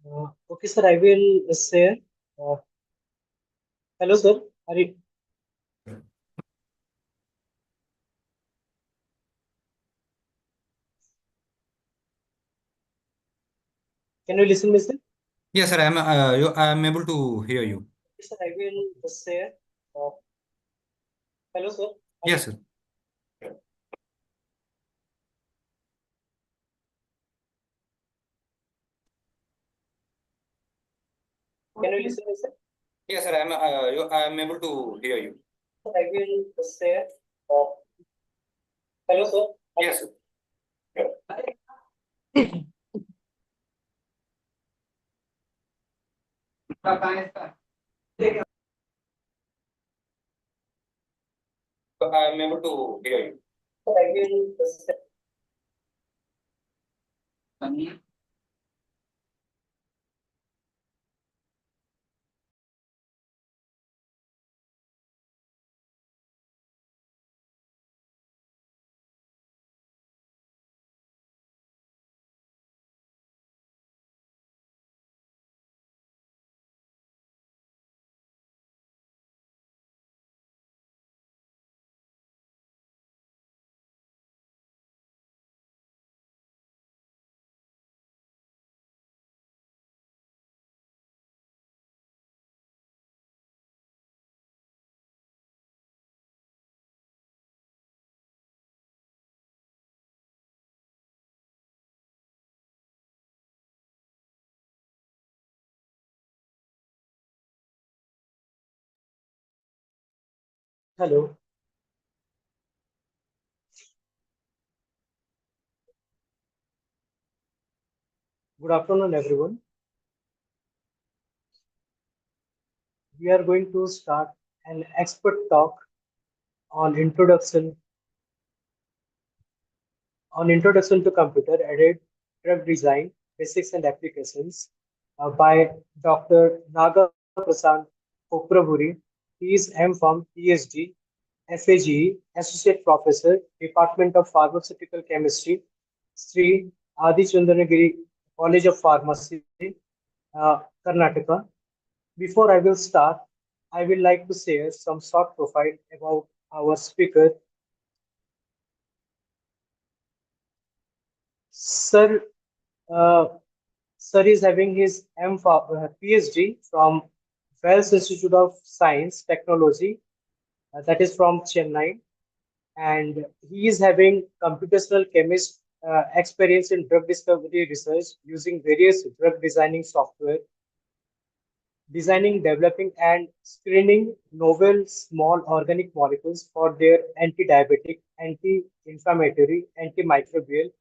Okay, sir, I will share. Uh, Hello, sir. Are you, can you listen me, sir? Yes, sir. I'm able to hear you. Okay, sir, I will share. Uh, Hello, sir. Yes, sir. Can you listen me, sir? Yes, sir. I'm able to hear you. Sir, I will share. Uh, Hello, sir. Yes, sir. I'm able to hear you. Sir, I will share. Hello. Good afternoon, everyone. We are going to start an expert talk on introduction to computer-aided drug design, basics and applications by Dr. Naga Prasad Kopraburi. He is M.Pharm, PhD, FAGE, Associate Professor, Department of Pharmaceutical Chemistry, Sri Adi Chandanagiri College of Pharmacy, Karnataka. Before I will start, I will like to share some short profile about our speaker. Sir, uh, Sir is having his PhD from Wells Institute of Science Technology, that is from Chennai, and he is having computational chemist experience in drug discovery research using various drug designing software, designing, developing, and screening novel small organic molecules for their anti-diabetic, anti-inflammatory, antimicrobial,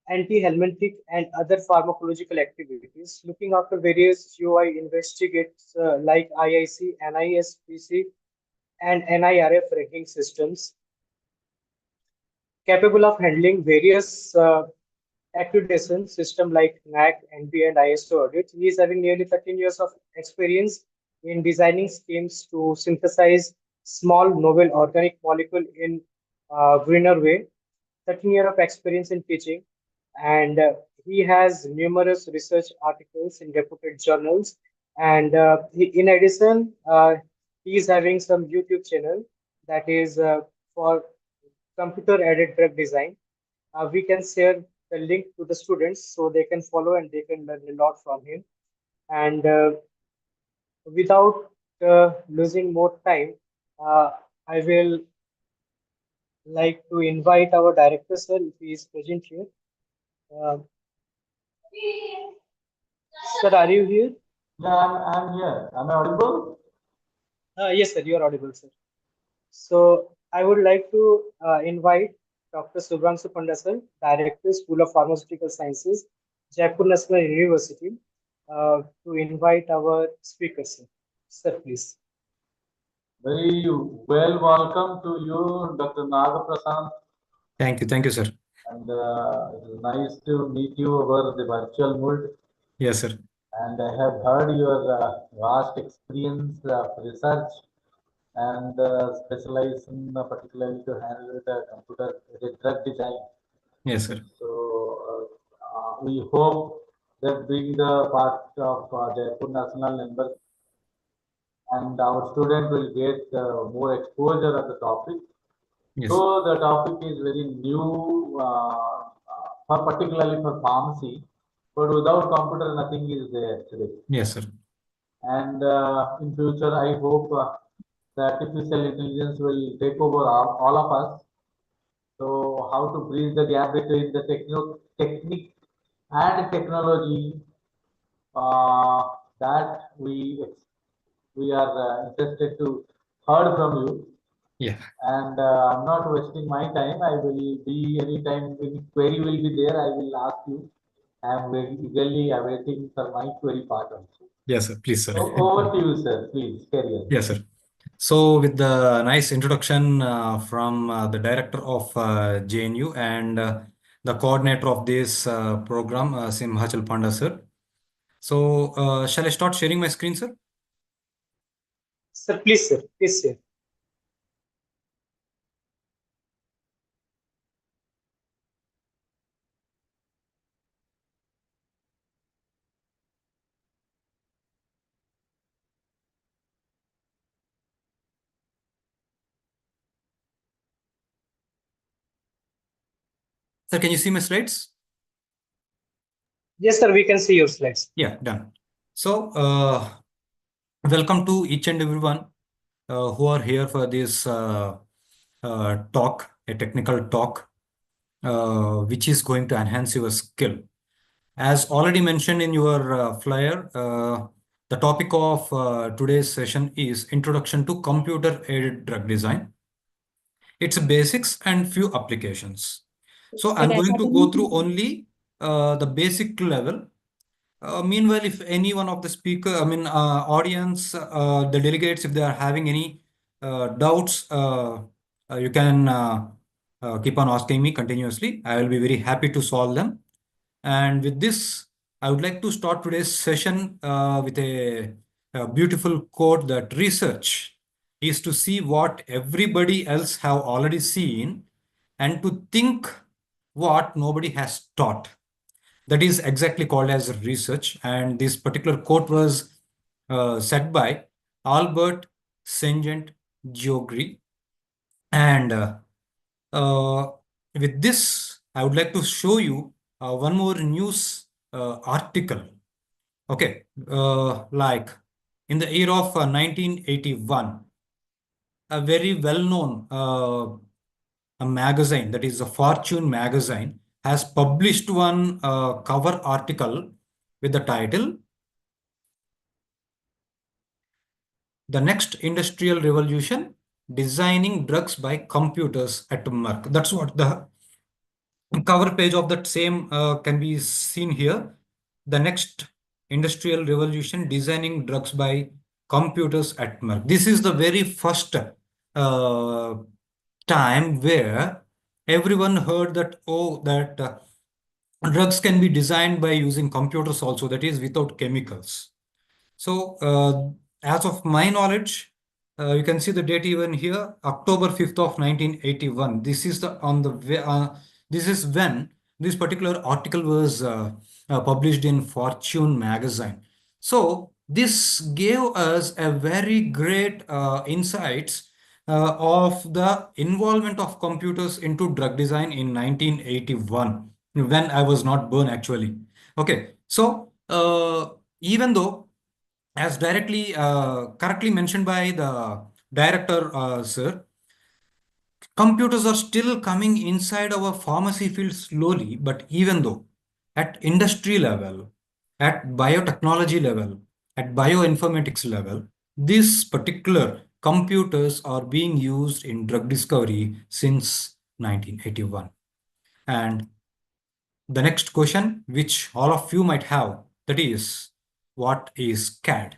anti-helminthic, and other pharmacological activities, looking after various UI investigates like IIC, NISPC, and NIRF ranking systems, capable of handling various accreditation system like NAC, NB, and ISO audits. He is having nearly 13 years of experience in designing schemes to synthesize small novel organic molecule in greener way. 13 years of experience in teaching, and he has numerous research articles in reputed journals. And in addition, he is having some YouTube channel that is for computer-aided drug design. We can share the link to the students so they can follow and they can learn a lot from him. And without losing more time, I will like to invite our director, sir, if he is present here. Uh, Sir, are you here? Yeah, I'm here. Am I audible? Yes, sir, you are audible, sir. So I would like to invite Dr. Simanchal Panda, sir, Director, School of Pharmaceutical Sciences, Jaipur National University, to invite our speaker, sir. Sir, please. Very well welcome to you, Dr. Nagaprasad. Thank you, sir. And it is nice to meet you over the virtual mode. Yes, sir. And I have heard your vast experience of research and specialization, particularly to handle the computer the drug design. Yes, sir. So we hope that being the part of Jaipur National University, and our student will get more exposure on the topic. Yes. So the topic is very new, for particularly for pharmacy, but without computer, nothing is there today. Yes, sir. And in future, I hope the artificial intelligence will take over all of us. So how to bridge the gap between the technique and technology, that we are interested to heard from you. Yeah. And I'm not wasting my time. I will be anytime any query will be there. I will ask you. I am very eagerly awaiting for my query part also. Yes, sir. Please, sir. So over to you, sir. Please carry on. Yes, sir. So with the nice introduction from the director of JNU and the coordinator of this program, Simanchal Panda, sir. So shall I start sharing my screen, sir? Sir, please, sir. Please, sir. Sir, can you see my slides? Yes, sir, we can see your slides. Yeah, done. So welcome to each and everyone who are here for this talk, a technical talk, which is going to enhance your skill. As already mentioned in your flyer, the topic of today's session is Introduction to Computer-Aided Drug Design, its basics and few applications. So I'm going to go through only the basic level. Meanwhile, if any one of the audience, the delegates, if they are having any doubts, you can keep on asking me continuously. I will be very happy to solve them. And with this, I would like to start today's session with a beautiful quote that research is to see what everybody else have already seen and to think what nobody has taught. That is exactly called as research. And this particular quote was said by Albert Saint Geoffrey. And uh, with this, I would like to show you one more news article. Okay, like in the year of 1981, a very well-known a magazine, that is a Fortune magazine, has published one cover article with the title "The Next Industrial Revolution: Designing Drugs by Computers at Merck." That's what the cover page of that same can be seen here. The next industrial revolution, designing drugs by computers at Merck. This is the very first time where everyone heard that, oh, that drugs can be designed by using computers also, that is without chemicals. So as of my knowledge, you can see the date even here, October 5th of 1981. This is the this is when this particular article was published in Fortune magazine. So this gave us a very great insights of the involvement of computers into drug design in 1981, when I was not born actually. Okay, so even though, as correctly mentioned by the director, sir, computers are still coming inside our pharmacy field slowly, but even though at industry level, at biotechnology level, at bioinformatics level, these particular computers are being used in drug discovery since 1981. And the next question, which all of you might have, that is, what is CAD?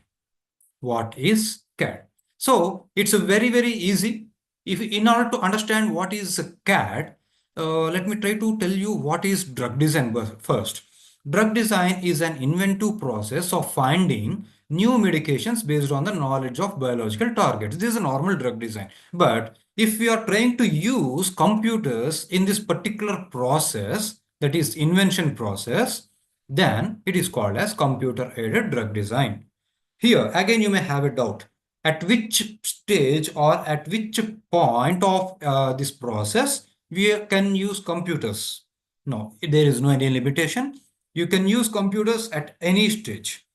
What is CAD? So it's a very easy. If in order to understand what is CAD, let me try to tell you what is drug design first. Drug design is an inventive process of finding new medications based on the knowledge of biological targets. This is a normal drug design. But if we are trying to use computers in this particular process, that is invention process, then it is called as computer-aided drug design. Here, again, you may have a doubt. At which stage or at which point of this process we can use computers? No, there is no any limitation. You can use computers at any stage.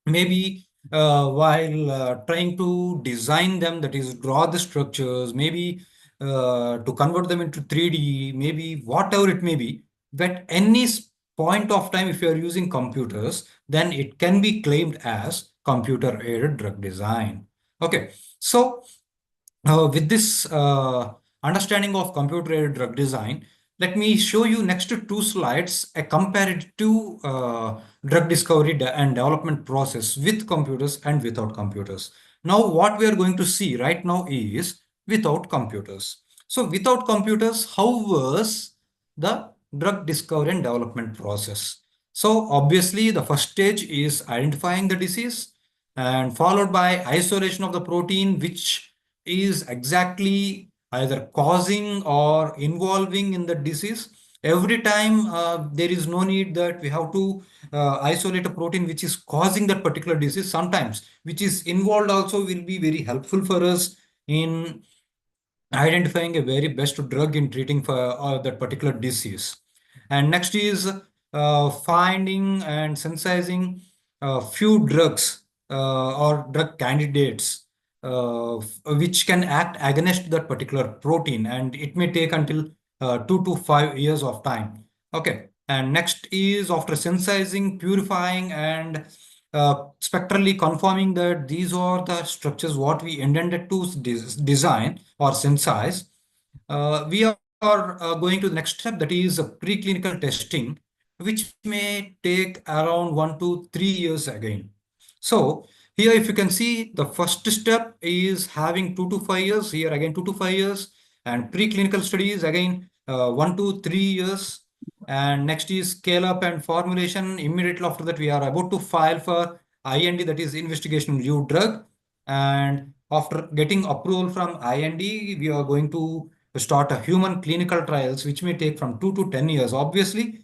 Maybe while trying to design them, that is, draw the structures, maybe to convert them into 3D, maybe whatever it may be. But any point of time, if you are using computers, then it can be claimed as computer-aided drug design. Okay, so with this understanding of computer-aided drug design, let me show you next to two slides a comparative drug discovery and development process with computers and without computers. Now, what we are going to see right now is without computers. So, without computers, how was the drug discovery and development process? So, obviously, the first stage is identifying the disease and followed by isolation of the protein, which is exactly either causing or involving in the disease. Every time there is no need that we have to isolate a protein which is causing that particular disease. Sometimes which is involved also will be very helpful for us in identifying a very best drug in treating for that particular disease. And next is finding and synthesizing few drugs or drug candidates which can act against that particular protein, and it may take until 2 to 5 years of time. Okay, and next is after synthesizing, purifying, and spectrally confirming that these are the structures what we intended to design or synthesize. We are going to the next step, that is preclinical testing, which may take around 1 to 3 years again. So here, if you can see, the first step is having 2 to 5 years. Here again, 2 to 5 years, and preclinical studies again 1 to 3 years. And next is scale up and formulation. Immediately after that, we are about to file for IND, that is investigational new drug. And after getting approval from IND, we are going to start a human clinical trials, which may take from 2 to 10 years. Obviously,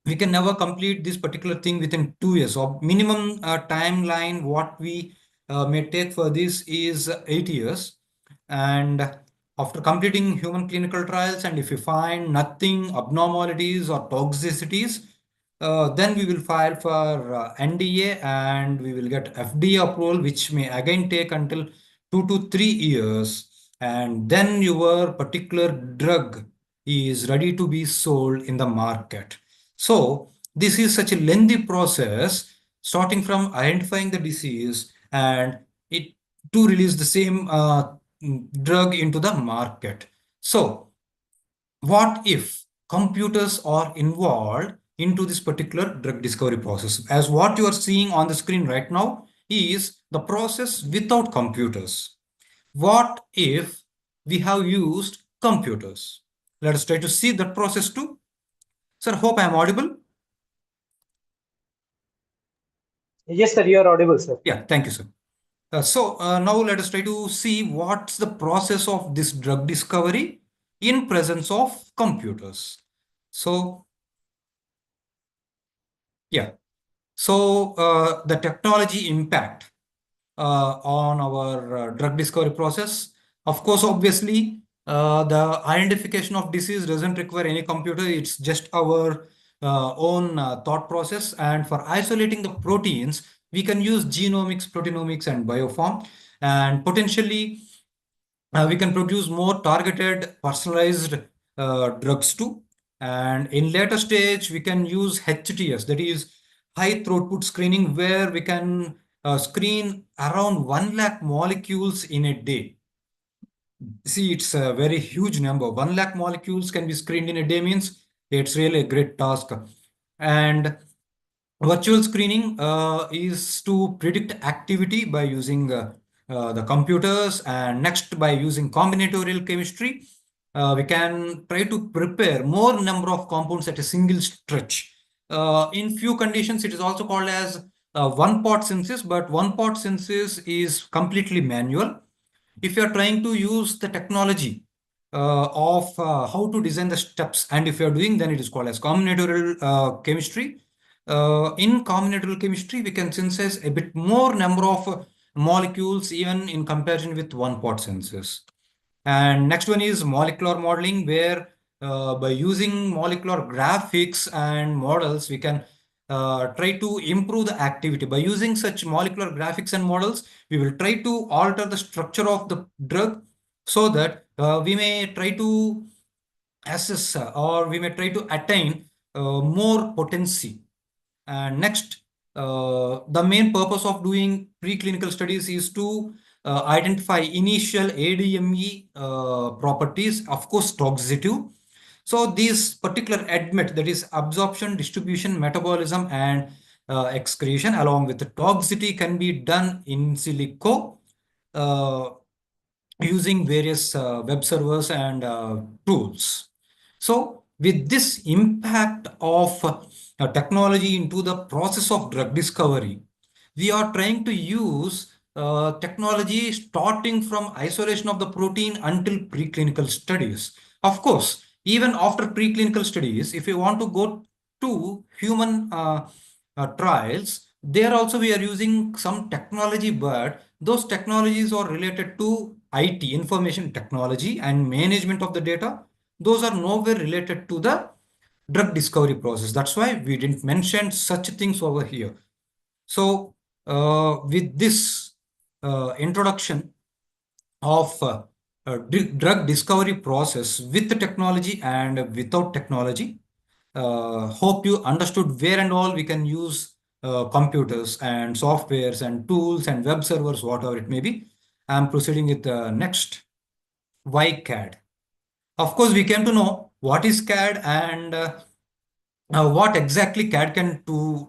we can never complete this particular thing within 2 years. So minimum timeline what we may take for this is 8 years. And after completing human clinical trials, and if we find nothing abnormalities or toxicities, then we will file for NDA, and we will get FDA approval, which may again take until 2 to 3 years. And then your particular drug is ready to be sold in the market. So this is such a lengthy process, starting from identifying the disease and it to release the same drug into the market. So what if computers are involved into this particular drug discovery process? As what you are seeing on the screen right now is the process without computers. What if we have used computers? Let us try to see that process too. Sir, hope I am audible. Yes, sir, you are audible, sir. Yeah, thank you, sir. So now let us try to see what's the process of this drug discovery in presence of computers. So, yeah. So the technology impact on our drug discovery process. Of course, obviously, the identification of disease doesn't require any computer. It's just our own thought process. And for isolating the proteins, we can use genomics, proteomics, and bioform. And potentially, we can produce more targeted, personalized drugs too. And in later stage, we can use HTS, that is high throughput screening, where we can screen around 1 lakh molecules in a day. See, it's a very huge number. 1 lakh molecules can be screened in a day means it's really a great task. And virtual screening is to predict activity by using the computers, and next by using combinatorial chemistry, we can try to prepare more number of compounds at a single stretch. In few conditions, it is also called as one-pot synthesis, but one-pot synthesis is completely manual. If you are trying to use the technology of how to design the steps, and if you are doing, then it is called as combinatorial chemistry. in combinatorial chemistry, we can synthesize a bit more number of molecules even in comparison with one-part synthesis. And next one is molecular modeling, where by using molecular graphics and models, we can try to improve the activity. By using such molecular graphics and models, we will try to alter the structure of the drug so that we may try to assess or we may try to attain more potency. And next, the main purpose of doing preclinical studies is to identify initial ADME properties, of course, toxicity. So these particular ADMET, that is absorption, distribution, metabolism, and excretion, along with the toxicity, can be done in silico using various web servers and tools. So with this impact of technology into the process of drug discovery, we are trying to use technology starting from isolation of the protein until preclinical studies. Of course, even after preclinical studies, if you want to go to human trials, there also we are using some technology, but those technologies are related to IT, information technology, and management of the data. Those are nowhere related to the drug discovery process. That's why we didn't mention such things over here. So with this introduction of drug discovery process with the technology and without technology, hope you understood where and all we can use computers and softwares and tools and web servers, whatever it may be. I'm proceeding with the next. Why CAD? Of course, we came to know what is CAD and what exactly CAD can do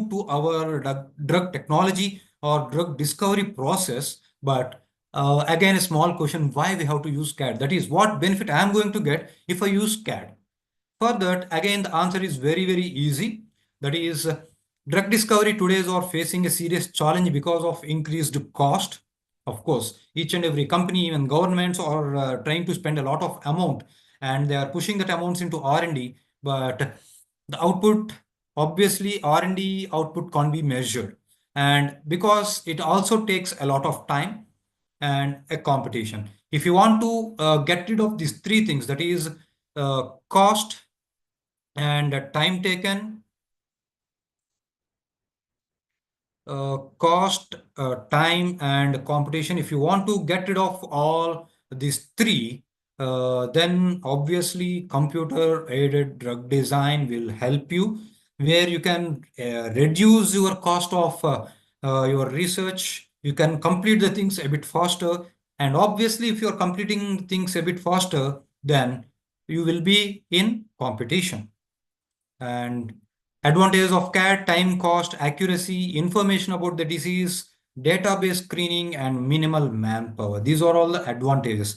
to our drug technology or drug discovery process. But again, a small question, why we have to use CAD? That is, what benefit I am going to get if I use CAD? For that, again, the answer is very, very easy. That is, drug discovery today are facing a serious challenge because of increased cost. Of course, each and every company, even governments, are trying to spend a lot of amount, and they are pushing that amounts into R&D. But the output, obviously, R&D output can't be measured, and because it also takes a lot of time and a competition. If you want to get rid of these three things, that is cost and time taken, cost, time, and competition. If you want to get rid of all these three, then obviously computer-aided drug design will help you, where you can reduce your cost of your research. You can complete the things a bit faster. And obviously, if you're completing things a bit faster, then you will be in competition. And advantages of CAT: time, cost, accuracy, information about the disease, database screening, and minimal manpower. These are all the advantages.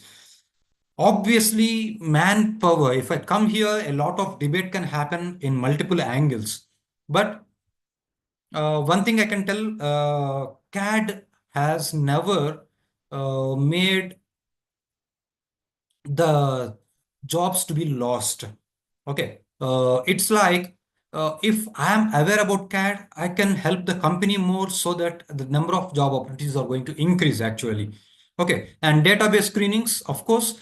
Obviously, manpower, if I come here, a lot of debate can happen in multiple angles. But one thing I can tell, CAD has never made the jobs to be lost. Okay. It's like if I am aware about CAD, I can help the company more so that the number of job opportunities are going to increase actually. Okay. And database screenings, of course,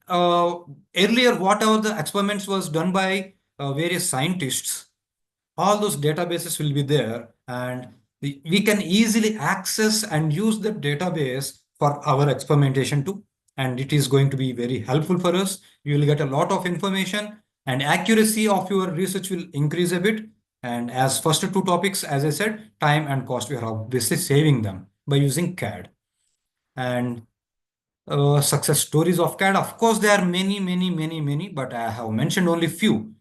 uh, earlier, whatever the experiments was done by various scientists, all those databases will be there, and we can easily access and use the database for our experimentation too. And it is going to be very helpful for us. You will get a lot of information, and accuracy of your research will increase a bit. And as first two topics, as I said, time and cost, we are obviously saving them by using CAD. And success stories of CAD, of course, there are many, many, many, many, but I have mentioned only few.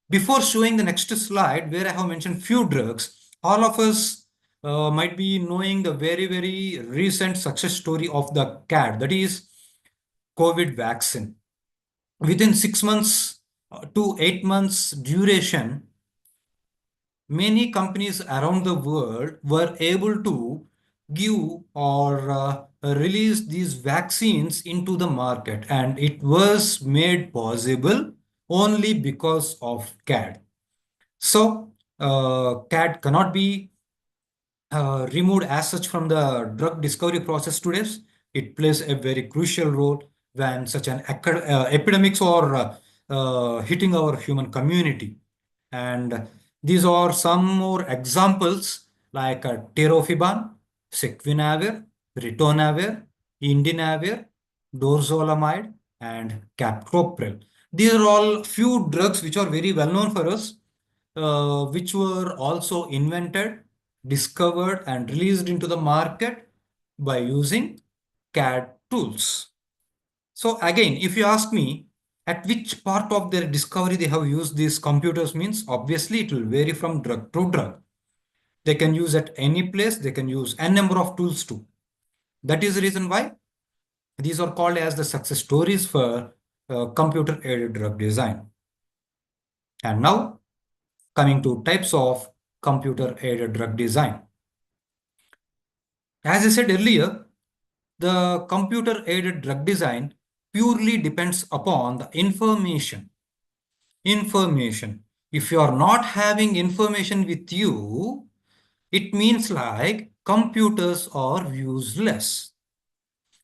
Before showing the next slide, where I have mentioned few drugs, all of us might be knowing the very, very recent success story of the CAD, that is COVID vaccine. Within 6 months to 8 months duration, many companies around the world were able to give or release these vaccines into the market, and it was made possible only because of CAD. So CAD cannot be removed as such from the drug discovery process today. It plays a very crucial role when such an epidemics are hitting our human community. And these are some more examples like tirofiban, sequinavir, ritonavir, indinavir, dorzolamide, and captopril. These are all few drugs which are very well known for us, which were also invented, discovered, and released into the market by using CAD tools. So again, if you ask me at which part of their discovery they have used these computers means, obviously it will vary from drug to drug. They can use at any place, they can use n number of tools too. That is the reason why these are called as the success stories for computer-aided drug design. And now coming to types of computer-aided drug design. As I said earlier, the computer-aided drug design purely depends upon the information. Information. If you are not having information with you, it means like computers are useless.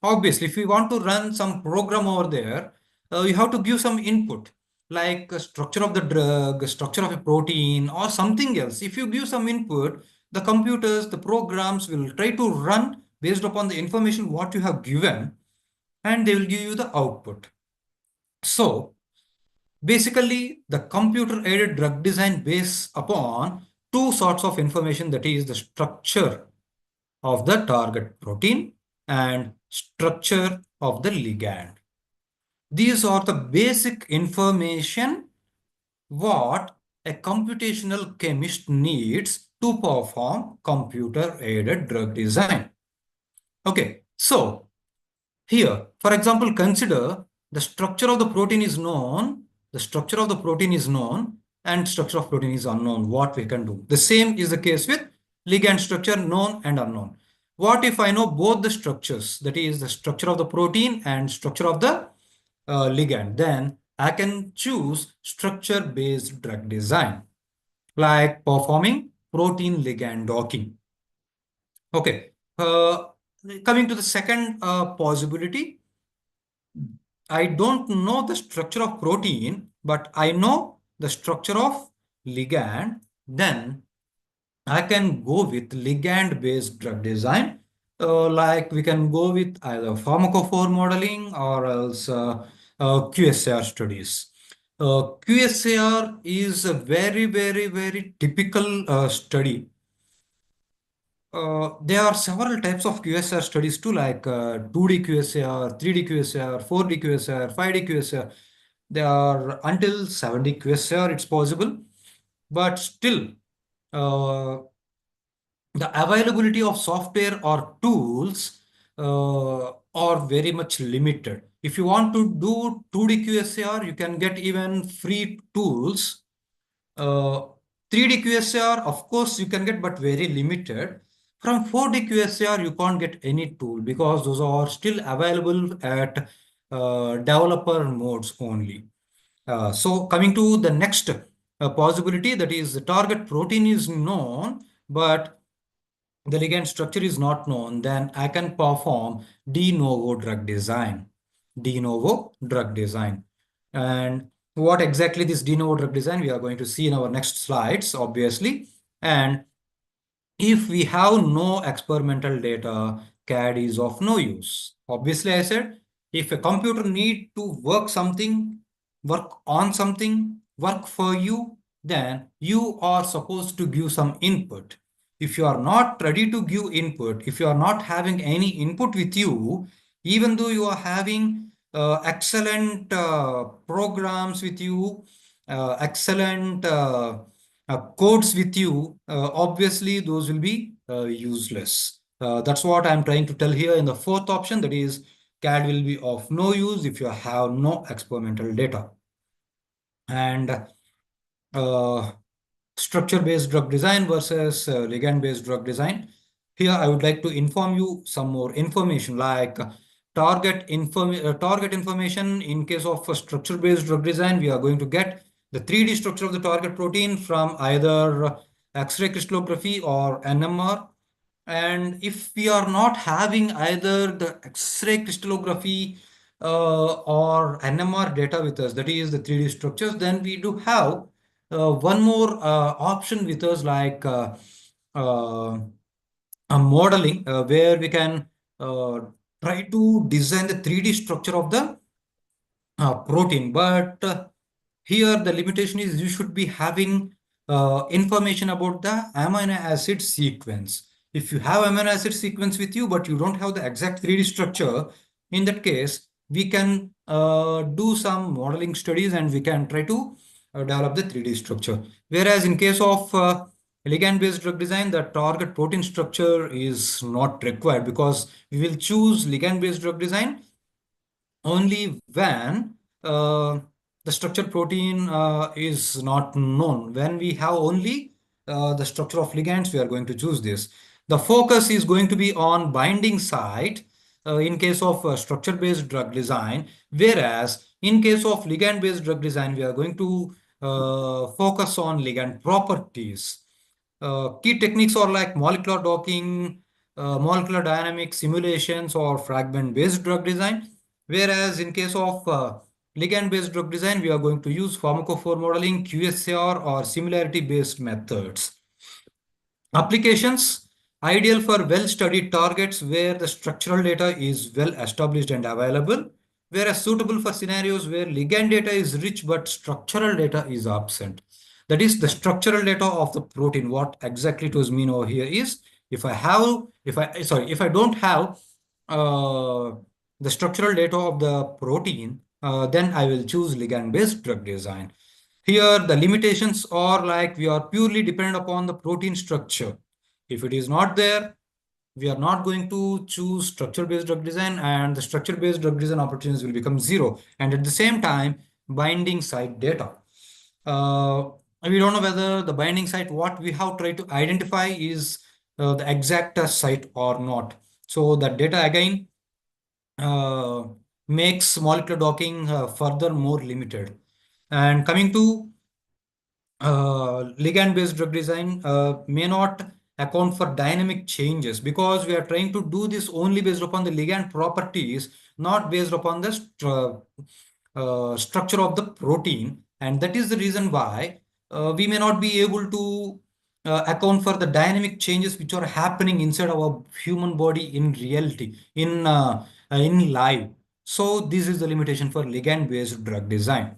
Obviously, if you want to run some program over there, you have to give some input, like a structure of the drug, structure of a protein, or something else. If you give some input, the computers, the programs will try to run based upon the information what you have given, and they will give you the output. So, basically, the computer-aided drug design based upon two sorts of information, that is the structure of the target protein and structure of the ligand. These are the basic information what a computational chemist needs to perform computer-aided drug design. Okay, so here, for example, consider the structure of the protein is known, the structure of the protein is known, and structure of protein is unknown. What we can do? The same is the case with ligand structure, known and unknown. What if I know both the structures, that is the structure of the protein and structure of the ligand? Then I can choose structure-based drug design, like performing protein ligand docking. Okay. Coming to the second possibility, I don't know the structure of protein, but I know the structure of ligand. Then I can go with ligand-based drug design. Like we can go with either pharmacophore modeling or else QSAR studies. QSAR is a very, very, very typical study. There are several types of QSR studies too, like 2D QSR, 3D QSR, 4D QSR, 5D QSR. There are until 7D QSR, it's possible. But still, uh, the availability of software or tools are very much limited. If you want to do 2D QSR, you can get even free tools. 3D QSR, of course, you can get, but very limited. From 4D QSR, you can't get any tool because those are still available at developer modes only. So coming to the next possibility, that is the target protein is known, but the ligand structure is not known, then I can perform de novo drug design. De novo drug design. And what exactly this de novo drug design we are going to see in our next slides, obviously. And if we have no experimental data, CAD is of no use. Obviously, I said, if a computer need to work on something, work for you, then you are supposed to give some input. If you are not ready to give input, if you are not having any input with you, even though you are having excellent programs with you, excellent codes with you, obviously those will be useless. That's what I'm trying to tell here in the fourth option, that is CAD will be of no use if you have no experimental data. And structure-based drug design versus ligand-based drug design. Here, I would like to inform you some more information like target information. In case of structure-based drug design, we are going to get the 3D structure of the target protein from either X-ray crystallography or NMR. And if we are not having either the X-ray crystallography or NMR data with us, that is the 3D structures, then we do have one more option with us, like uh, a modeling, where we can uh, try to design the 3D structure of the protein. But here the limitation is you should be having information about the amino acid sequence. If you have amino acid sequence with you, but you don't have the exact 3D structure, in that case, we can do some modeling studies and we can try to develop the 3D structure. Whereas in case of ligand-based drug design, the target protein structure is not required, because we will choose ligand-based drug design only when the structure protein is not known. When we have only the structure of ligands, we are going to choose this. The focus is going to be on binding site in case of structure-based drug design, whereas in case of ligand-based drug design, we are going to focus on ligand properties. Key techniques are like molecular docking, molecular dynamics, simulations, or fragment-based drug design. Whereas in case of ligand-based drug design, we are going to use pharmacophore modeling, QSAR, or similarity-based methods. Applications ideal for well-studied targets where the structural data is well established and available, whereas suitable for scenarios where ligand data is rich but structural data is absent. That is the structural data of the protein. What exactly it was mean over here is, if I don't have uh, the structural data of the protein, then I will choose ligand-based drug design. Here, the limitations are like we are purely dependent upon the protein structure. If it is not there, we are not going to choose structure-based drug design, and the structure-based drug design opportunities will become zero. And at the same time, binding site data. We don't know whether the binding site, what we have tried to identify is the exact site or not. So the data again uh, makes molecular docking further more limited. And coming to ligand-based drug design may not account for dynamic changes, because we are trying to do this only based upon the ligand properties, not based upon the structure of the protein. And that is the reason why we may not be able to account for the dynamic changes which are happening inside our human body in reality, in live. So this is the limitation for ligand-based drug design.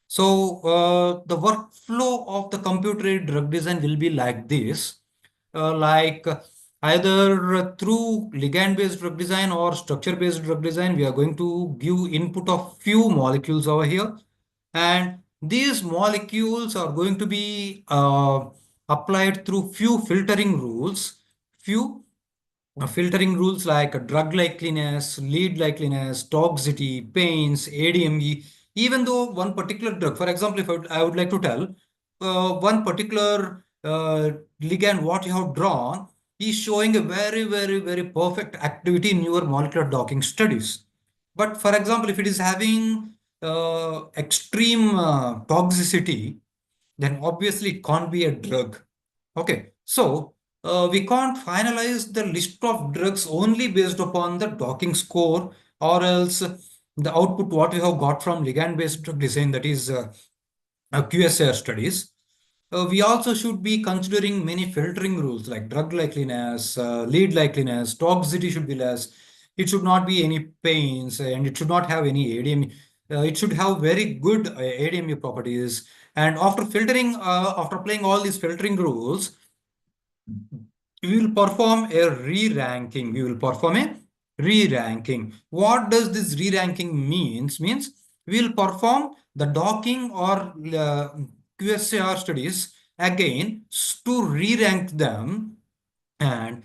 So the workflow of the computer-aided drug design will be like this, like either through ligand-based drug design or structure-based drug design, we are going to give input of few molecules over here. And these molecules are going to be applied through few filtering rules, few filtering rules like drug likeliness, lead likeliness, toxicity, pains, ADME. Even though one particular drug, for example, if I would like to tell one particular ligand what you have drawn is showing a very, very, very perfect activity in your molecular docking studies. But for example, if it is having extreme toxicity, then obviously it can't be a drug. Okay, so we can't finalize the list of drugs only based upon the docking score, or else the output what we have got from ligand-based drug design, that is QSAR studies. We also should be considering many filtering rules like drug likeliness, lead likeliness, toxicity should be less. It should not be any pains, and it should not have any ADME. It should have very good ADME properties. And after filtering, after applying all these filtering rules, we will perform a re-ranking. We will perform a re-ranking. What does this re-ranking means? Means we will perform the docking or QSAR studies again to re-rank them, and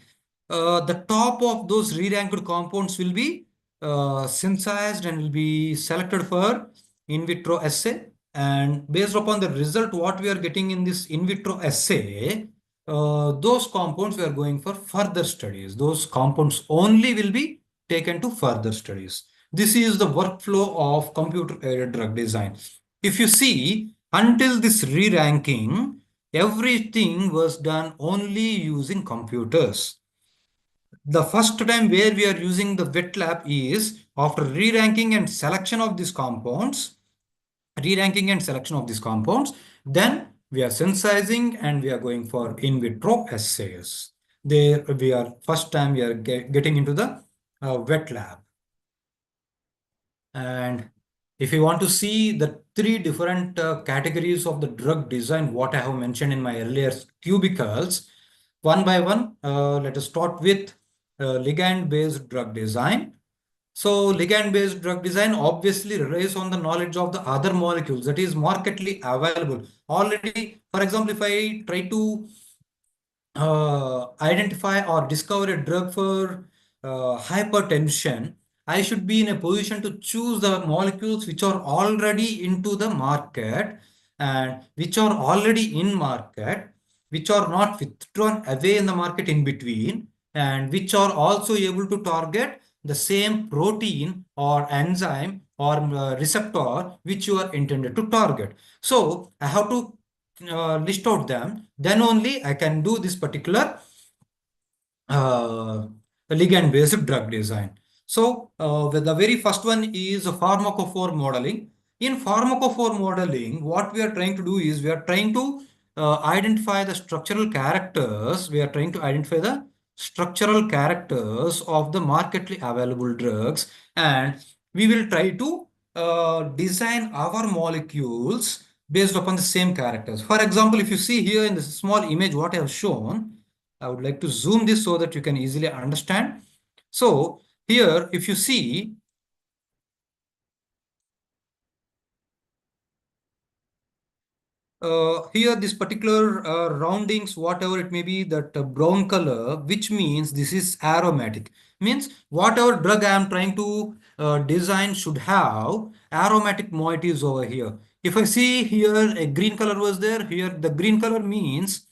the top of those re-ranked compounds will be synthesized and will be selected for in vitro assay. And based upon the result, what we are getting in this in vitro assay, those compounds we are going for further studies. Those compounds only will be taken to further studies. This is the workflow of computer-aided drug design. If you see, Until this re-ranking, everything was done only using computers. The first time where we are using the wet lab is after re-ranking and selection of these compounds, then we are synthesizing and we are going for in vitro assays. There we are, first time we are getting into the wet lab. And if you want to see the three different categories of the drug design, what I have mentioned in my earlier cubicles, one by one, let us start with ligand-based drug design. So ligand-based drug design obviously relies on the knowledge of the other molecules that is markedly available. Already, for example, if I try to identify or discover a drug for hypertension, I should be in a position to choose the molecules which are already into the market and which are already in market, which are not withdrawn away in the market in between, and which are also able to target the same protein or enzyme or receptor which you are intended to target. So I have to list out them, then only I can do this particular uh, ligand-based drug design. So the very first one is pharmacophore modeling. In pharmacophore modeling, what we are trying to do is we are trying to identify the structural characters. We are trying to identify the structural characters of the markedly available drugs, and we will try to design our molecules based upon the same characters. For example, if you see here in this small image, what I have shown, I would like to zoom this so that you can easily understand. So here, if you see, here this particular roundings, whatever it may be, that brown color, which means this is aromatic. Means whatever drug I am trying to design should have aromatic moieties over here. If I see here a green color was there, here the green color means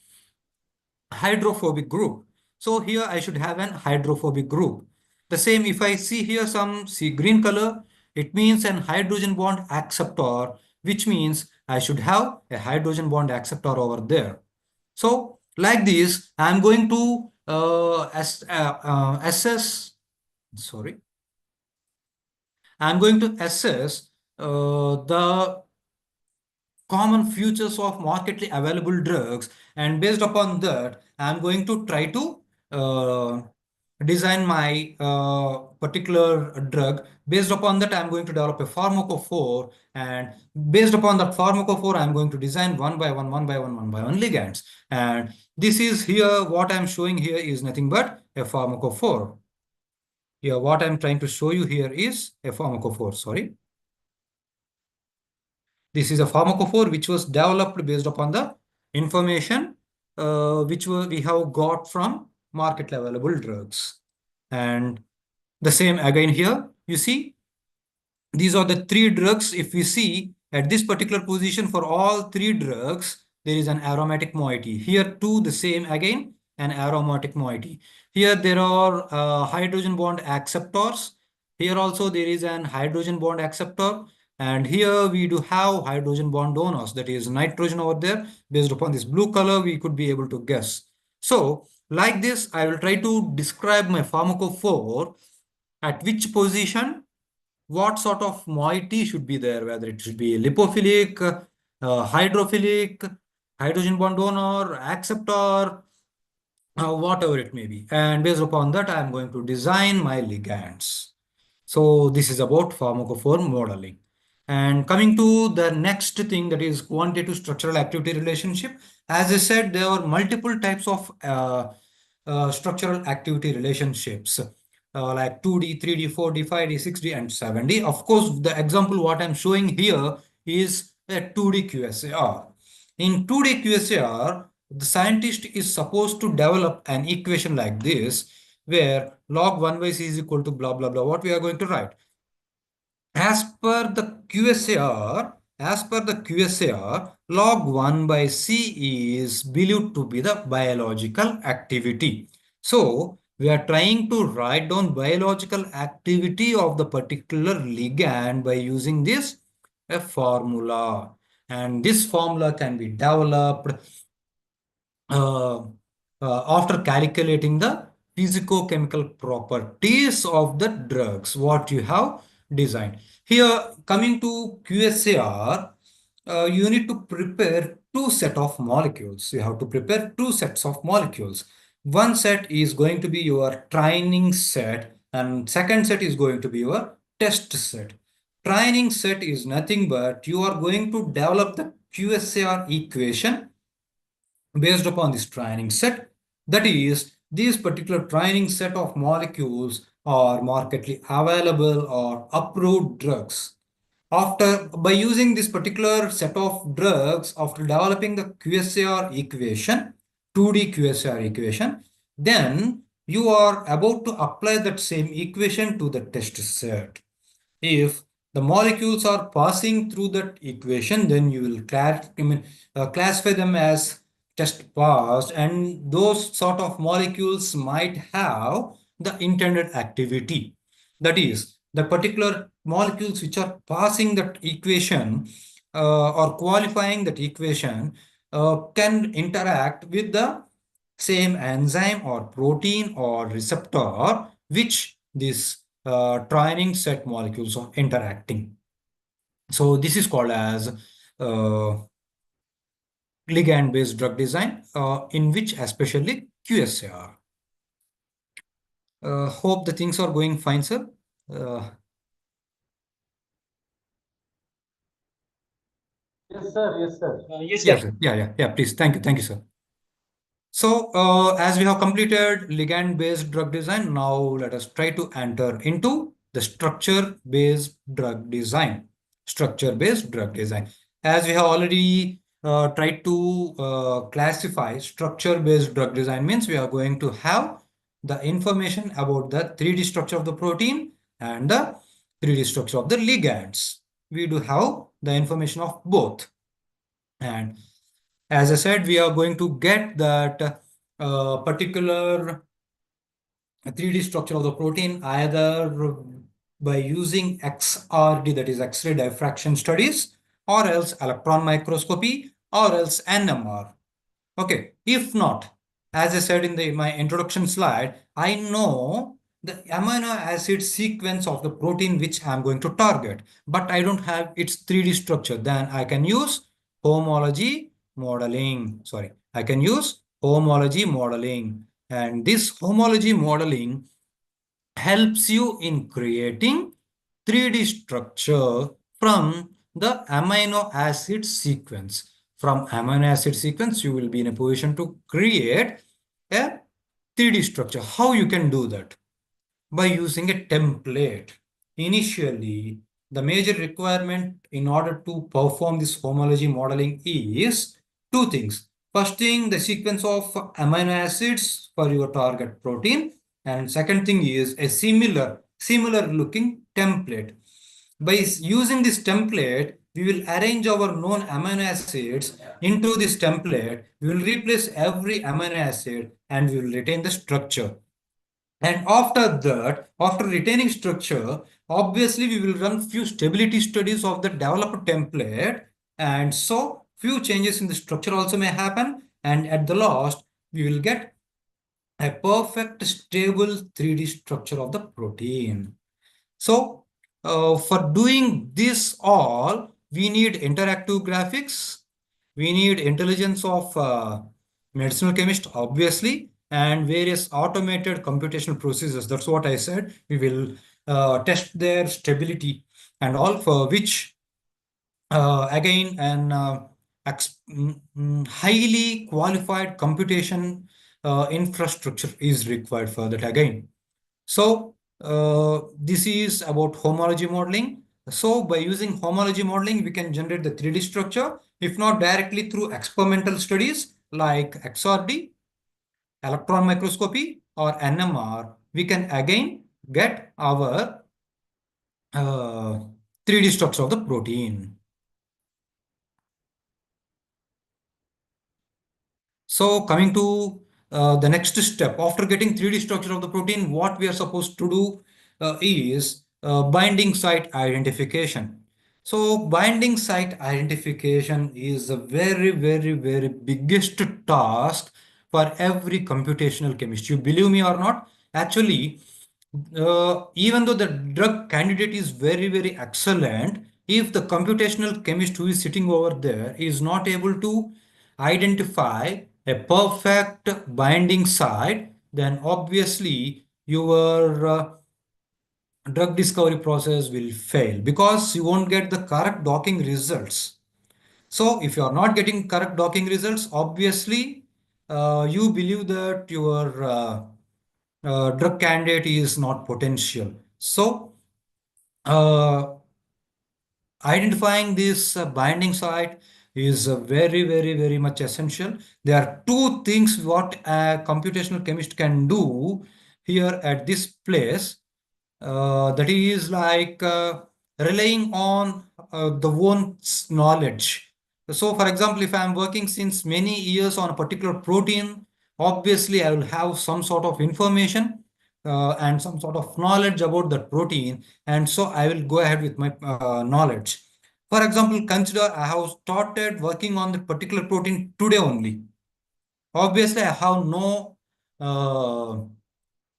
hydrophobic group. So here I should have an hydrophobic group. The same, if I see here some see green color, it means an hydrogen bond acceptor, which means I should have a hydrogen bond acceptor over there. So like this, I'm going to assess, sorry, I'm going to assess the common features of markedly available drugs, and based upon that I'm going to try to uh, design my particular drug. Based upon that I'm going to develop a pharmacophore, and based upon that pharmacophore I'm going to design one by one ligands. And this is here, what I'm showing here is nothing but a pharmacophore. Here what I'm trying to show you here is a pharmacophore, sorry. This is a pharmacophore which was developed based upon the information which we have got from market available drugs. And the same again here, you see, these are the three drugs. If we see at this particular position for all three drugs, there is an aromatic moiety. Here too, the same again, an aromatic moiety. Here there are hydrogen bond acceptors. Here also there is an hydrogen bond acceptor. And here we do have hydrogen bond donors, that is nitrogen over there. Based upon this blue color, we could be able to guess. So like this, I will try to describe my pharmacophore, at which position what sort of moiety should be there, whether it should be lipophilic, hydrophilic, hydrogen bond donor, acceptor, whatever it may be. And based upon that, I am going to design my ligands. So this is about pharmacophore modeling. And coming to the next thing, that is quantitative structural activity relationship. As I said, there are multiple types of structural activity relationships, like 2D, 3D, 4D, 5D, 6D, and 7D. Of course, the example what I'm showing here is a 2D QSAR. In 2D QSAR, the scientist is supposed to develop an equation like this, where log 1 by c is equal to blah, blah, blah. What we are going to write? As per the QSAR, log 1 by c is believed to be the biological activity. So we are trying to write down biological activity of the particular ligand by using this a formula. And this formula can be developed uh, after calculating the physicochemical properties of the drugs what you have designed. Here, coming to QSAR, you need to prepare two set of molecules. You have to prepare two sets of molecules. One set is going to be your training set, and second set is going to be your test set. Training set is nothing but you are going to develop the QSAR equation based upon this training set. That is, these particular training set of molecules are markedly available or approved drugs. After, by using this particular set of drugs, after developing the QSAR equation, 2D QSAR equation, then you are about to apply that same equation to the test set. If the molecules are passing through that equation, then you will classify them as test passed, and those sort of molecules might have the intended activity. That is, the particular molecules which are passing that equation or qualifying that equation can interact with the same enzyme or protein or receptor which this training set molecules are interacting. So this is called as ligand-based drug design, in which especially QSAR. Hope the things are going fine, sir. Yes, sir. Yes, sir. Yes, Yes, sir. sir. Yeah. Please, thank you, sir. So, as we have completed ligand-based drug design, now let us try to enter into the structure-based drug design. Structure-based drug design. As we have already tried to classify structure-based drug design means we are going to have the information about the 3D structure of the protein and the 3D structure of the ligands. We do have the information of both. And as I said, we are going to get that particular 3D structure of the protein either by using XRD, that is X-ray diffraction studies, or else electron microscopy, or else NMR. Okay, if not, as I said in my introduction slide, I know the amino acid sequence of the protein which I'm going to target, but I don't have its 3D structure. Then I can use homology modeling. Sorry, I can use homology modeling. And this homology modeling helps you in creating 3D structure from the amino acid sequence. From amino acid sequence, you will be in a position to create a 3D structure. How you can do that? By using a template. Initially, the major requirement in order to perform this homology modeling is two things. First thing, the sequence of amino acids for your target protein, and second thing is a similar looking template. By using this template, we will arrange our known amino acids into this template. We will replace every amino acid and we will retain the structure. And after that, after retaining structure, obviously we will run few stability studies of the developed template. And so few changes in the structure also may happen. And at the last, we will get a perfect stable 3D structure of the protein. So for doing this all, we need interactive graphics. We need intelligence of medicinal chemist, obviously, and various automated computational processes. That's what I said. We will test their stability and all, for which again an highly qualified computation infrastructure is required for that again. So this is about homology modeling. So by using homology modeling, we can generate the 3D structure, if not directly through experimental studies like XRD, electron microscopy, or NMR, we can again get our 3D structure of the protein. So coming to the next step, after getting 3D structure of the protein, what we are supposed to do is binding site identification. So binding site identification is a very, very, very biggest task for every computational chemist. You believe me or not? Actually, even though the drug candidate is very, very excellent, if the computational chemist who is sitting over there is not able to identify a perfect binding site, then obviously your drug discovery process will fail because you won't get the correct docking results. So if you are not getting correct docking results, obviously you believe that your drug candidate is not potential. So uh, identifying this binding site is very, very, very much essential. There are two things what a computational chemist can do here at this place. That is like relying on the one's knowledge. So, for example, if I'm working since many years on a particular protein, obviously I will have some sort of information and some sort of knowledge about that protein, and so I will go ahead with my knowledge. For example, consider I have started working on the particular protein today only. Obviously, I have no uh,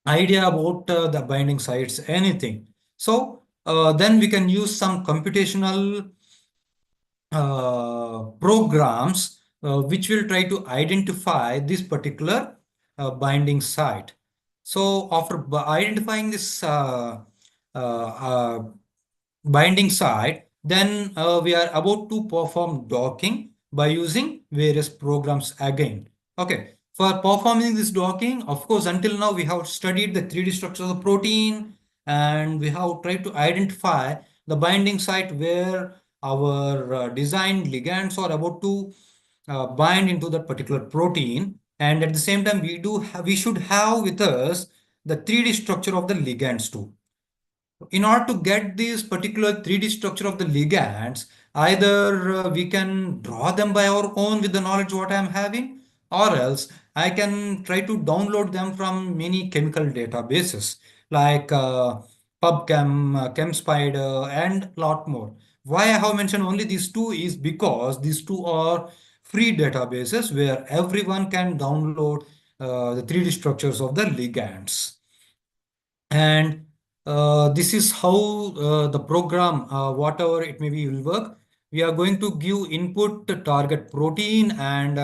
idea about the binding sites, anything. So then we can use some computational programs which will try to identify this particular binding site. So after identifying this binding site, then we are about to perform docking by using various programs again. Okay, for performing this docking, of course, until now we have studied the 3D structure of the protein and we have tried to identify the binding site where our designed ligands are about to bind into that particular protein. And at the same time, we should have with us the 3D structure of the ligands too. In order to get this particular 3D structure of the ligands, either we can draw them by our own with the knowledge what I am having, or else I can try to download them from many chemical databases like PubChem, ChemSpider, and lot more. Why I have mentioned only these two is because these two are free databases where everyone can download the 3D structures of the ligands. And this is how the program, whatever it may be, will work. We are going to give input to target protein and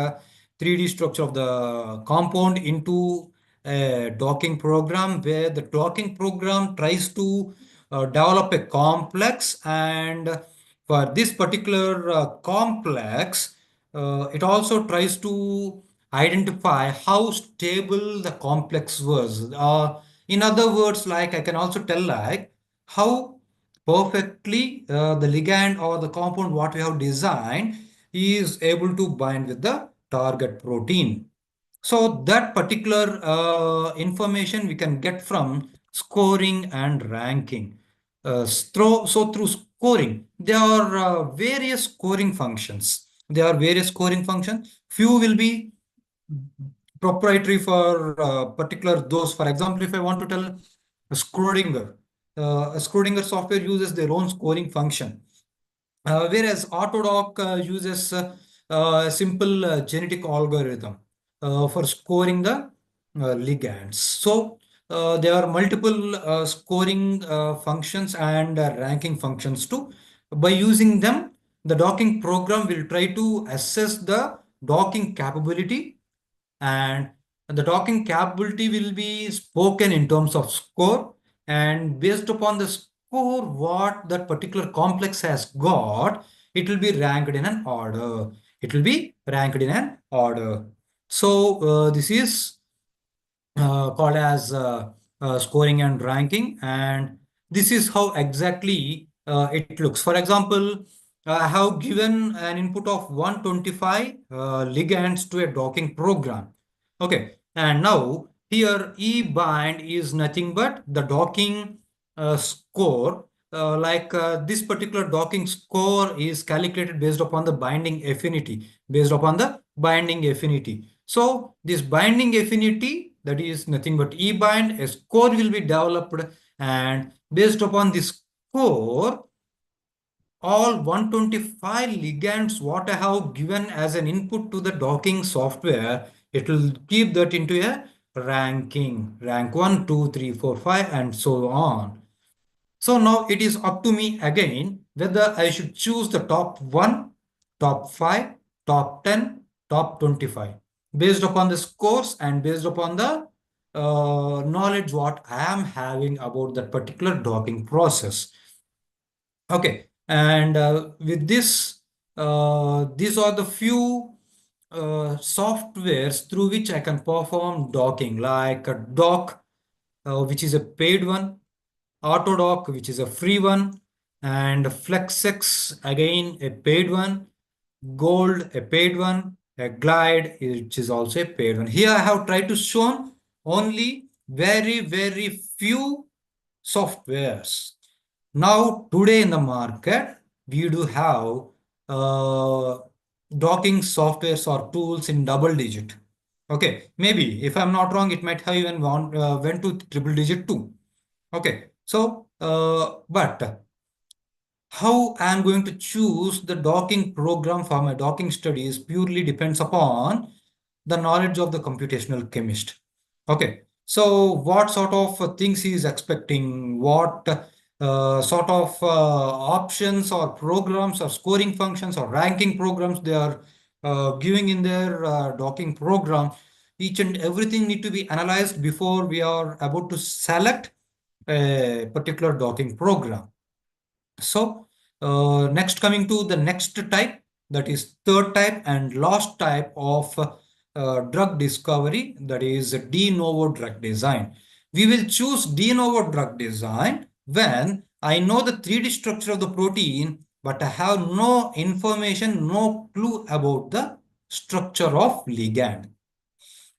3D structure of the compound into a docking program where the docking program tries to develop a complex, and for this particular complex, it also tries to identify how stable the complex was. In other words, like I can also tell like how perfectly the ligand or the compound what we have designed is able to bind with the target protein. So that particular information we can get from scoring and ranking. Through scoring, there are various scoring functions. There are various scoring functions. Few will be proprietary for particular those. For example, if I want to tell Schrodinger, a Schrodinger software uses their own scoring function, whereas Autodoc uses a simple genetic algorithm for scoring the ligands. So there are multiple scoring functions and ranking functions too. By using them, the docking program will try to assess the docking capability, and the docking capability will be spoken in terms of score, and based upon the score what that particular complex has got, it will be ranked in an order. It will be ranked in an order. So this is called as scoring and ranking, and this is how exactly it looks. For example, I have given an input of 125 ligands to a docking program. Okay, and now here E bind is nothing but the docking score. This particular docking score is calculated based upon the binding affinity, based upon the binding affinity. So this binding affinity, that is nothing but E bind, a score will be developed, and based upon this score, all 125 ligands what I have given as an input to the docking software, it will keep that into a ranking, rank 1, 2, 3, 4, 5, and so on. So now it is up to me again whether I should choose the top 1, top 5, top 10, top 25 based upon the scores and based upon the knowledge what I am having about that particular docking process. Okay, and with this, these are the few softwares through which I can perform docking, like a dock, which is a paid one, Autodock, which is a free one, and FlexX, again a paid one, Gold, a paid one, a Glide, which is also a paid one. Here I have tried to show only very few softwares. Now, today in the market, we do have uh, docking softwares or tools in double digit. Okay, maybe if I'm not wrong, it might have even went to triple digit too. Okay, so but how I am going to choose the docking program for my docking studies purely depends upon the knowledge of the computational chemist. Okay, so what sort of things he is expecting, what sort of options or programs or scoring functions or ranking programs they are giving in their docking program. Each and everything need to be analyzed before we are about to select a particular docking program. So next, coming to the next type, that is third type and last type of drug discovery, that is de novo drug design. We will choose de novo drug design when I know the 3D structure of the protein, but I have no information, no clue about the structure of ligand.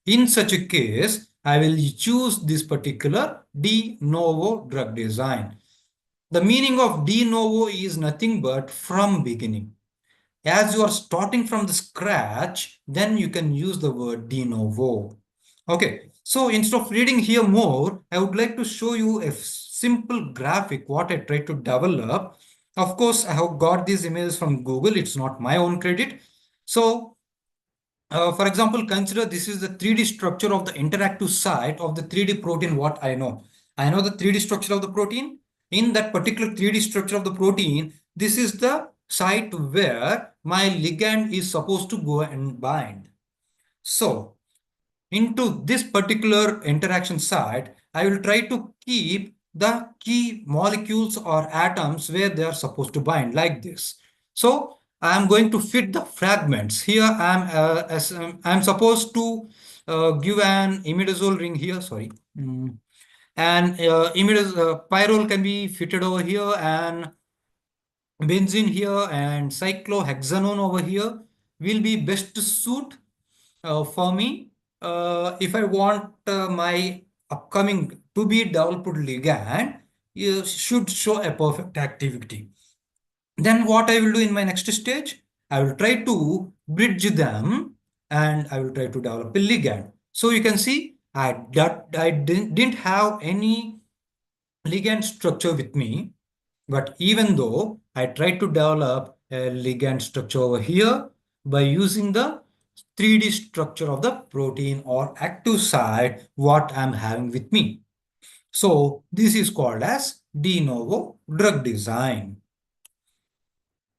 In such a case, I will choose this particular de novo drug design. The meaning of de novo is nothing but from beginning. As you are starting from the scratch, then you can use the word de novo. Okay, so instead of reading here more, I would like to show you a simple graphic what I tried to develop. Of course, I have got these images from Google. It's not my own credit. So for example, consider this is the 3D structure of the interactive site of the 3D protein, what I know. I know the 3D structure of the protein. In that particular 3D structure of the protein, this is the site where my ligand is supposed to go and bind. So, into this particular interaction site, I will try to keep the key molecules or atoms where they are supposed to bind like this. So I am going to fit the fragments. Here I'm supposed to give an imidazole ring here. Sorry. And pyrrole can be fitted over here, and benzene here and cyclohexanone over here will be best suit for me if I want my upcoming to be developed ligand should show a perfect activity. Then what I will do in my next stage, I will try to bridge them and I will try to develop a ligand. So you can see I didn't have any ligand structure with me, but even though I tried to develop a ligand structure over here by using the 3D structure of the protein or active site what I'm having with me. So this is called as de novo drug design.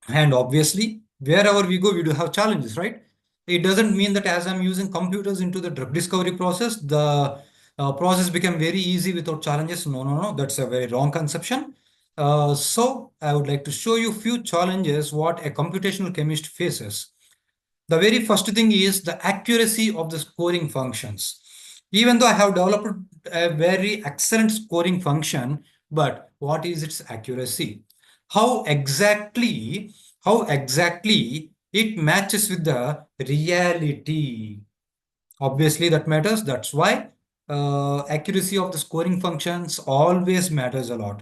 And obviously, wherever we go, we do have challenges, right? It doesn't mean that as I'm using computers into the drug discovery process, the process become very easy without challenges. No. That's a very wrong conception. So I would like to show you few challenges what a computational chemist faces. The very first thing is the accuracy of the scoring functions. Even though I have developed a very excellent scoring function, but what is its accuracy? How exactly, how exactly it matches with the reality? Obviously, that matters. That's why accuracy of the scoring functions always matters a lot.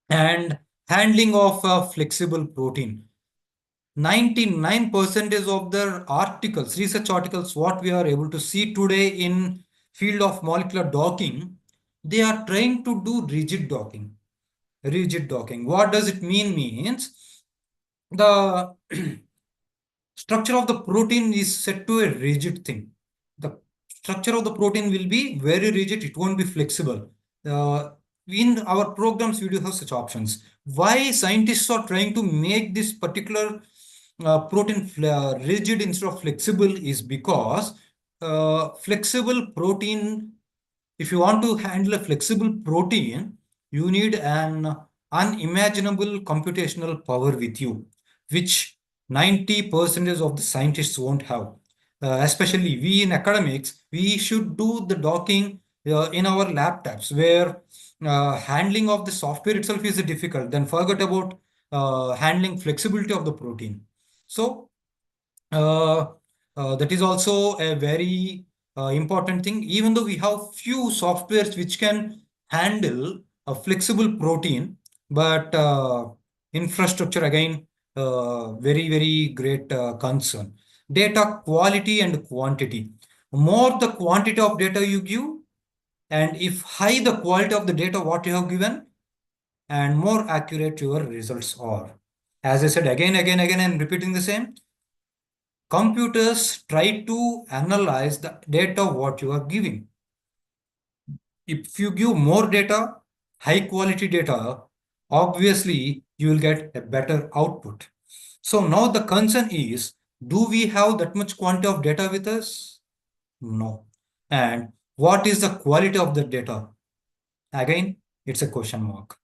And handling of a flexible protein. 99% of the articles, research articles, what we are able to see today in field of molecular docking, they are trying to do rigid docking. rigid docking. What does it mean? Means the structure of the protein is set to a rigid thing. The structure of the protein will be very rigid, it won't be flexible. Uh, in our programs, we do have such options. Why scientists are trying to make this particular protein rigid instead of flexible is because flexible protein, if you want to handle a flexible protein, you need an unimaginable computational power with you, which 90% of the scientists won't have. Especially we in academics, we should do the docking in our laptops, where handling of the software itself is difficult. Then forget about handling flexibility of the protein. So uh, that is also a very important thing. Even though we have few softwares which can handle a flexible protein, but infrastructure again, very great concern. Data quality and quantity. More the quantity of data you give, and if high the quality of the data what you have given, and more accurate your results are. As I said again, and repeating the same, computers try to analyze the data what you are giving. If you give more data, high quality data, obviously you will get a better output. So now the concern is, do we have that much quantity of data with us? No. And what is the quality of the data? Again, it's a question mark.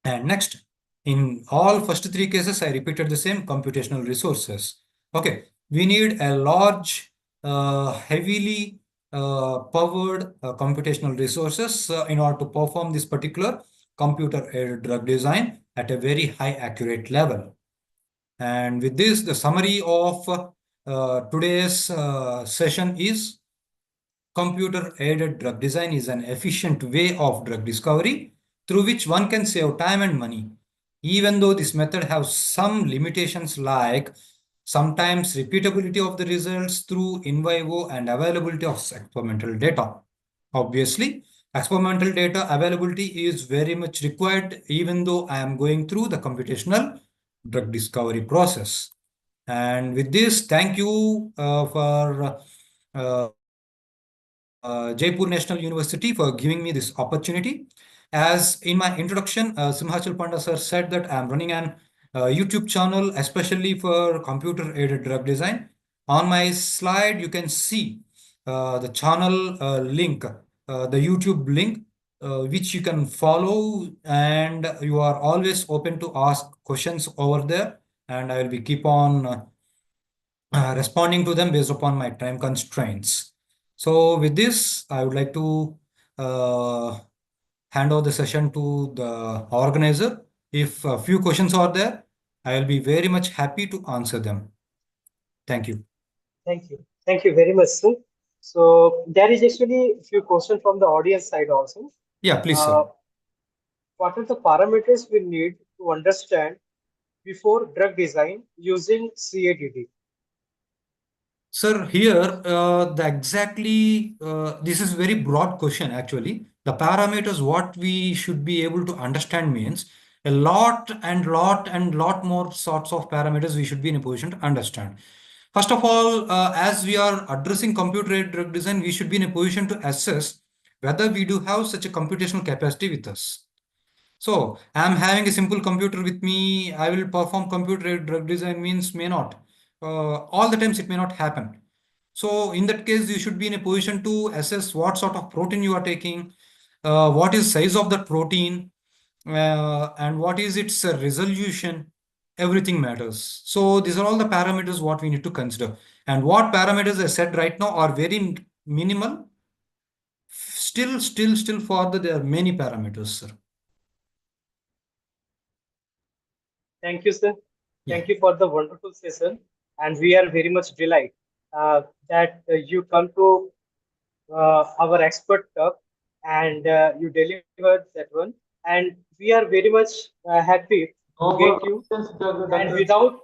And next, in all first three cases, I repeated the same: computational resources. Okay, we need a large, heavily powered computational resources in order to perform this particular computer-aided drug design at a very high accurate level. And with this, the summary of today's session is: computer-aided drug design is an efficient way of drug discovery through which one can save time and money. Even though this method has some limitations, like sometimes repeatability of the results through in vivo and availability of experimental data. Obviously, experimental data availability is very much required, even though I am going through the computational drug discovery process. And with this, thank you for Jaipur National University for giving me this opportunity. As in my introduction, Simanchal Panda sir said that I am running an YouTube channel, especially for computer-aided drug design. On my slide, you can see the channel link, the YouTube link, which you can follow, and you are always open to ask questions over there, and I will be keep on responding to them based upon my time constraints. So with this, I would like to uh, hand over the session to the organizer. If a few questions are there, I will be very much happy to answer them. Thank you. Thank you. Thank you very much, sir. So there is actually a few questions from the audience side also. Yeah, please, sir. Uh, what are the parameters we need to understand before drug design using CADD? Sir, here this is very broad question actually. The parameters what we should be able to understand means a lot more sorts of parameters we should be in a position to understand. First of all, as we are addressing computer-aided drug design, we should be in a position to assess whether we do have such a computational capacity with us. So I'm having a simple computer with me. I will perform computer-aided drug design means may not. All the times it may not happen. So in that case, you should be in a position to assess what sort of protein you are taking, what is size of that protein, and what is its resolution. Everything matters. So these are all the parameters what we need to consider. And what parameters I said right now are very minimal. Still further, there are many parameters, sir. Thank you, sir. Yeah. Thank you for the wonderful session. And we are very much delighted that you come to our expert talk and you delivered that one. And we are very much happy No to more get you. questions, And Dr. without,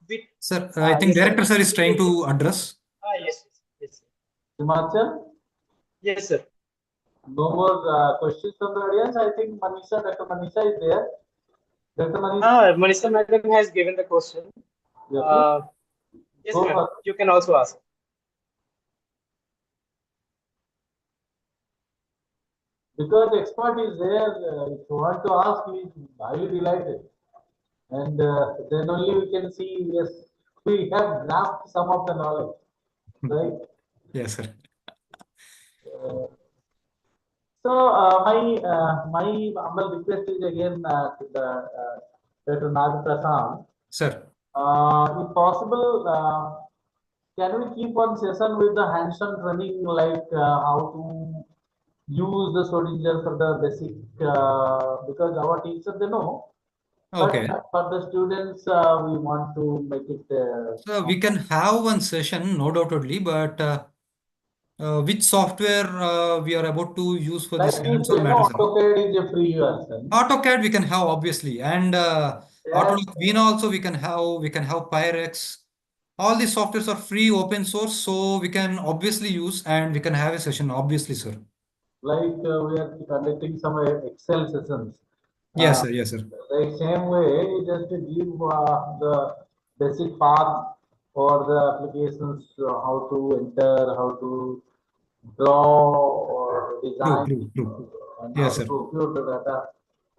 with, Sir, I think yes, sir. Director sir is trying to address. Yes, yes, yes, sir. Simanchal? Yes, sir. No more questions from the audience. I think Dr. Manisha is there. Dr. Manisha, Manisha Madam has given the question. yeah, please Yes, go ma'am. for. You can also ask. Because the expert is there, if you want to ask, he is highly delighted. And then only we can see, yes, we have grasped some of the knowledge, right? Yes, sir. So my humble request is again to the Dr. Naga Prasad. Sir. If possible, can we keep one session with the hands-on training, like how to use the Schrodinger for the basic, because our teachers they know, but Okay. for the students we want to make it. So we can have one session, no doubtedly, but which software we are about to use for Like this you hands-on said, no, matters? AutoCAD is a free version. AutoCAD we can have obviously, and Yes, Autodesk Vina also we can have. We can have Pyrex. All these softwares are free, open source, so we can obviously use and we can have a session, obviously, sir. like we are conducting some Excel sessions. Yes, sir. Yes, sir. The same way, just to give the basic path for the applications, how to enter, how to draw or True, design, true, true. and how Yes, to sir. compute the data.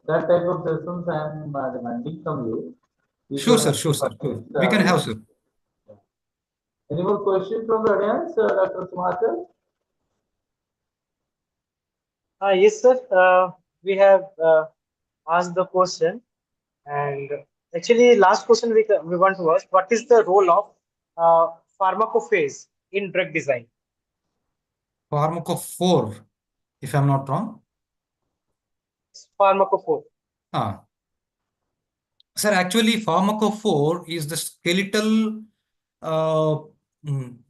That type of sessions I am demanding from you. If you Sure, are sir. happy Sure, for sir. Sure. this, We can have, sir. any more questions from the audience, Dr. Simanchal? Yes, sir. We have asked the question, and actually, last question we want to ask: what is the role of pharmacophage in drug design? Pharmacophore, if I'm not wrong. Pharmacophore. Ah. Sir, actually, pharmacophore is the uh,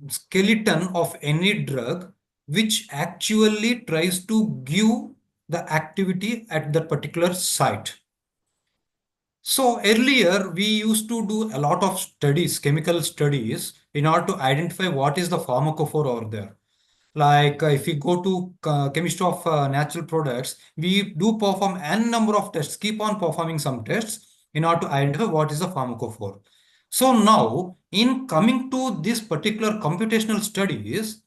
skeleton of any drug which actually tries to give the activity at that particular site. So earlier, we used to do a lot of studies, chemical studies, in order to identify what is the pharmacophore over there. Like if we go to chemistry of natural products, we do perform n number of tests, keep on performing some tests in order to identify what is the pharmacophore. So now, in coming to this particular computational studies,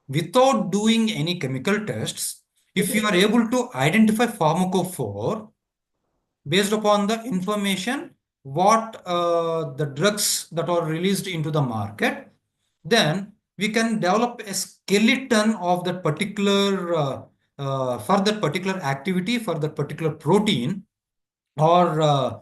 without doing any chemical tests, if you are able to identify pharmacophore, based upon the information what the drugs that are released into the market, then we can develop a skeleton of that particular for that particular activity, for that particular protein or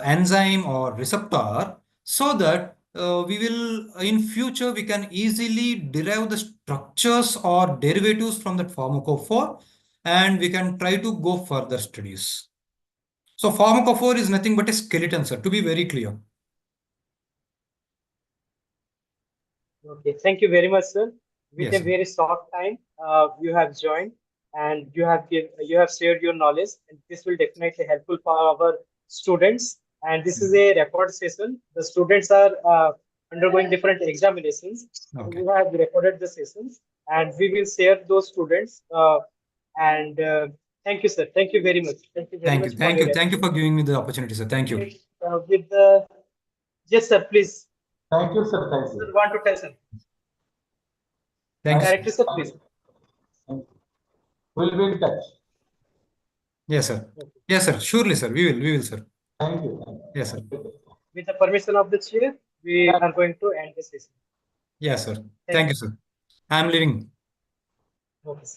enzyme or receptor, so that we will in future we can easily derive the structures or derivatives from that pharmacophore, and we can try to go further studies. So pharmacophore is nothing but a skeleton, sir, to be very clear. Okay, thank you very much, sir. With a Yes, sir. very short time, you have joined and you have shared your knowledge, and this will definitely helpful for our students. And this is a record session. The students are undergoing different examinations. So Okay. we have recorded the sessions, and we will share those students. And thank you, sir. Thank you very much. Thank you very Thank you. much for Thank your you. Thank you attention. for giving me the opportunity, sir. Thank you. With the yes, sir. Please, Thank you, sir. Thank sir. you. Want to tell, sir? Thank you, sir. Directly, sir. Please. Thank you. We'll be in touch. Yes, sir. Okay. Yes, sir. Surely, sir. We will, sir. Thank you. Thank Yes, sir. you. With the permission of the chair, we Yeah. are going to end the session. Yes, sir. Thank Thank you. you, sir. I'm leaving. Okay.